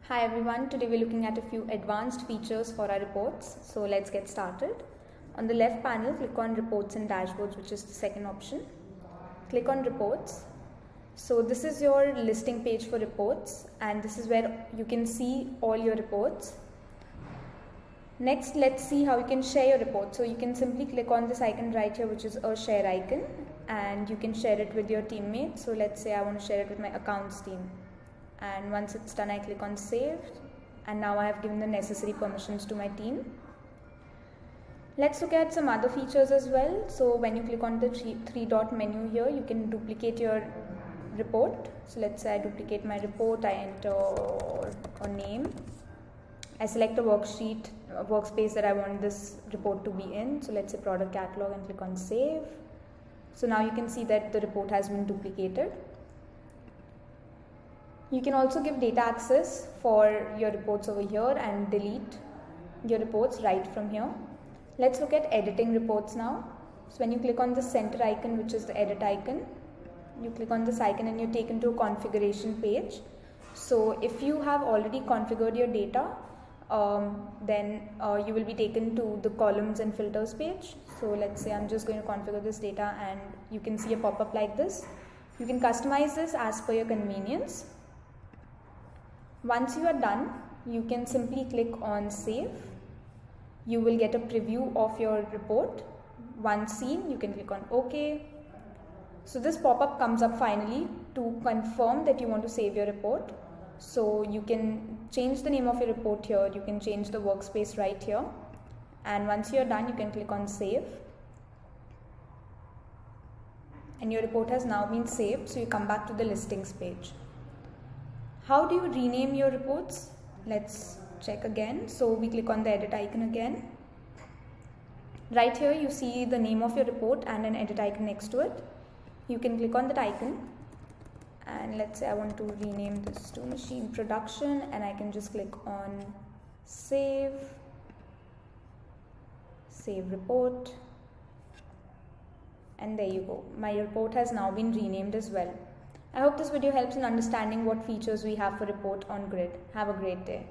Hi everyone, today we're looking at a few advanced features for our reports. So let's get started. On the left panel, click on Reports and Dashboards, which is the second option. Click on Reports. So this is your listing page for reports, and this is where you can see all your reports. Next, let's see how you can share your report. So you can simply click on this icon right here, which is a share icon, and you can share it with your teammates. So let's say I want to share it with my accounts team. And once it's done, I click on save, and now I have given the necessary permissions to my team. Let's look at some other features as well. So when you click on the three dot menu here, you can duplicate your report. So let's say I duplicate my report, I enter a name, I select a workspace that I want this report to be in. So let's say product catalog, and click on save. So now you can see that the report has been duplicated. You can also give data access for your reports over here and delete your reports right from here. Let's look at editing reports now. So when you click on the center icon, which is the edit icon, you click on this icon and you're taken to a configuration page. So if you have already configured your data, then you will be taken to the columns and filters page. So let's say I'm just going to configure this data, and you can see a pop-up like this. You can customize this as per your convenience. Once you are done, you can simply click on save. You will get a preview of your report. Once seen, you can click on OK. So this pop-up comes up finally to confirm that you want to save your report. So you can change the name of your report here. You can change the workspace right here. And once you're done, you can click on save. And your report has now been saved. So you come back to the listings page. How do you rename your reports? Let's check again. So we click on the edit icon again. Right here you see the name of your report and an edit icon next to it. You can click on that icon, and let's say I want to rename this to machine production, and I can just click on save report, and there you go. My report has now been renamed as well. I hope this video helps in understanding what features we have for report on Grid. Have a great day.